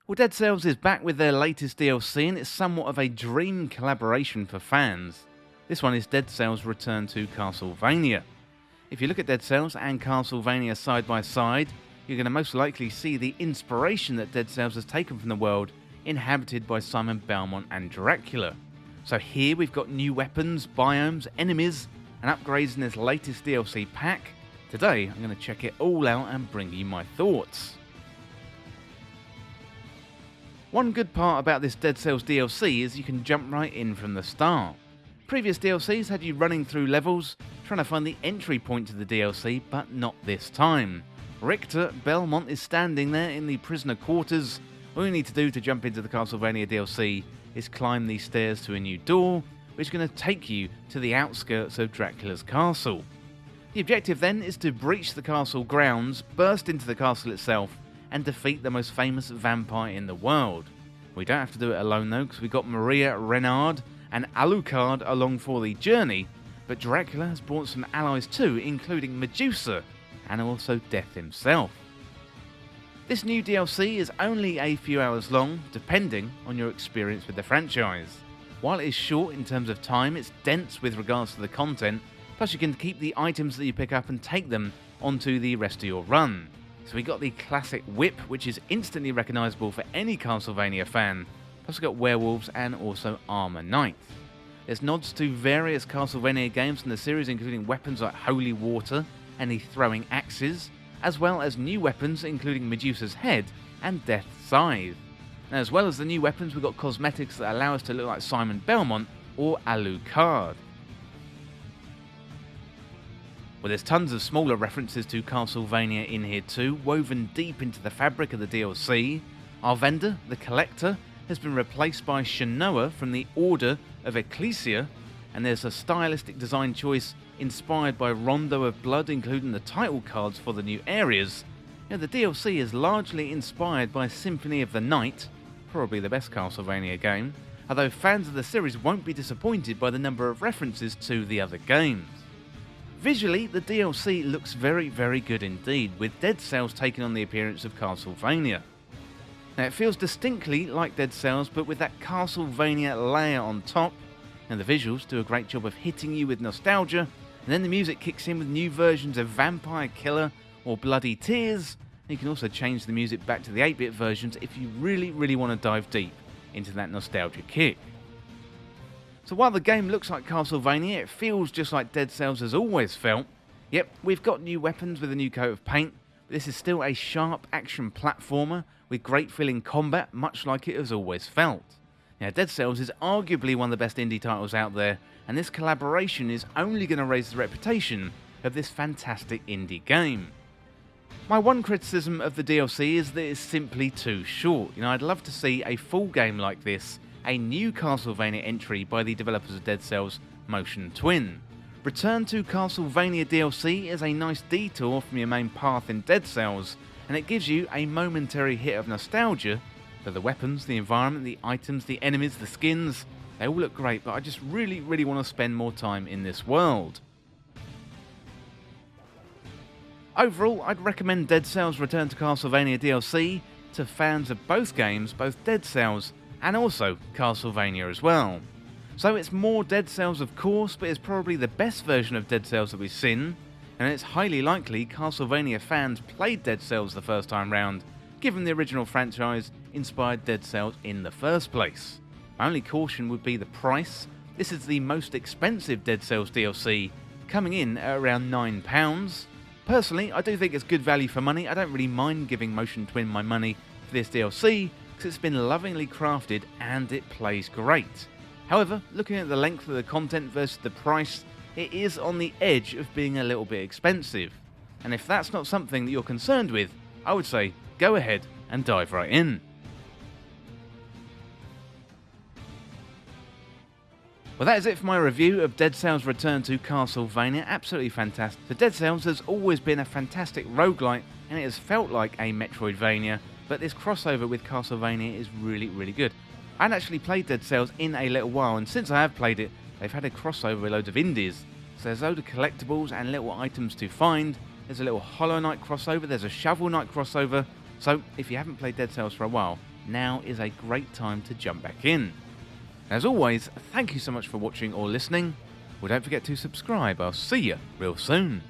Well, Dead Cells is back with their latest DLC, and it's somewhat of a dream collaboration for fans. This one is Dead Cells Return to Castlevania. If you look at Dead Cells and Castlevania side by side, you're going to most likely see the inspiration that Dead Cells has taken from the world inhabited by Simon Belmont and Dracula. So here we've got new weapons, biomes, enemies, and upgrades in this latest DLC pack. Today I'm going to check it all out and bring you my thoughts. One good part about this Dead Cells DLC is you can jump right in from the start. Previous DLCs had you running through levels, trying to find the entry point to the DLC, but not this time. Richter Belmont is standing there in the prisoner quarters. All you need to do to jump into the Castlevania DLC is climb these stairs to a new door, which is going to take you to the outskirts of Dracula's castle. The objective then is to breach the castle grounds, burst into the castle itself, and defeat the most famous vampire in the world. We don't have to do it alone though, because we've got Maria Renard and Alucard along for the journey, but Dracula has brought some allies too, including Medusa, and also Death himself. This new DLC is only a few hours long, depending on your experience with the franchise. While it is short in terms of time, it's dense with regards to the content, plus you can keep the items that you pick up and take them onto the rest of your run. So we got the classic whip, which is instantly recognisable for any Castlevania fan, plus we got werewolves and also armour knights. There's nods to various Castlevania games in the series, including weapons like holy water and the throwing axes, as well as new weapons including Medusa's head and Death's scythe. Now, as well as the new weapons, we've got cosmetics that allow us to look like Simon Belmont or Alucard. Well, there's tons of smaller references to Castlevania in here too, woven deep into the fabric of the DLC. Our vendor, the Collector, has been replaced by Shanoa from the Order of Ecclesia, and there's a stylistic design choice inspired by Rondo of Blood, including the title cards for the new areas. Now, the DLC is largely inspired by Symphony of the Night, probably the best Castlevania game, although fans of the series won't be disappointed by the number of references to the other games. Visually, the DLC looks very, very good indeed, with Dead Cells taking on the appearance of Castlevania. Now, it feels distinctly like Dead Cells, but with that Castlevania layer on top, and the visuals do a great job of hitting you with nostalgia, and then the music kicks in with new versions of Vampire Killer or Bloody Tears, and you can also change the music back to the 8-bit versions if you really, really want to dive deep into that nostalgia kick. So while the game looks like Castlevania, it feels just like Dead Cells has always felt. Yep, we've got new weapons with a new coat of paint, but this is still a sharp action platformer with great feeling combat, much like it has always felt. Now, Dead Cells is arguably one of the best indie titles out there, and this collaboration is only going to raise the reputation of this fantastic indie game. My one criticism of the DLC is that it's simply too short. I'd love to see a full game like this, a new Castlevania entry by the developers of Dead Cells, Motion Twin. Return to Castlevania DLC is a nice detour from your main path in Dead Cells, and it gives you a momentary hit of nostalgia, but the weapons, the environment, the items, the enemies, the skins, they all look great, but I just really, really want to spend more time in this world. Overall, I'd recommend Dead Cells Return to Castlevania DLC to fans of both games, both Dead Cells and also Castlevania as well. So it's more Dead Cells of course, but it's probably the best version of Dead Cells that we've seen, and it's highly likely Castlevania fans played Dead Cells the first time round, given the original franchise inspired Dead Cells in the first place. My only caution would be the price. This is the most expensive Dead Cells DLC, coming in at around £9. Personally, I do think it's good value for money. I don't really mind giving Motion Twin my money for this DLC, because it's been lovingly crafted and it plays great. However, looking at the length of the content versus the price, it is on the edge of being a little bit expensive. And if that's not something that you're concerned with, I would say go ahead and dive right in. Well, that is it for my review of Dead Cells Return to Castlevania. Absolutely fantastic. The Dead Cells has always been a fantastic roguelike, and it has felt like a Metroidvania, but this crossover with Castlevania is really, really good. I hadn't actually played Dead Cells in a little while, and since I have played it, they've had a crossover with loads of indies. So there's loads of collectibles and little items to find. There's a little Hollow Knight crossover, there's a Shovel Knight crossover, So if you haven't played Dead Cells for a while, now is a great time to jump back in. As always, thank you so much for watching or listening. Well, don't forget to subscribe. I'll see you real soon.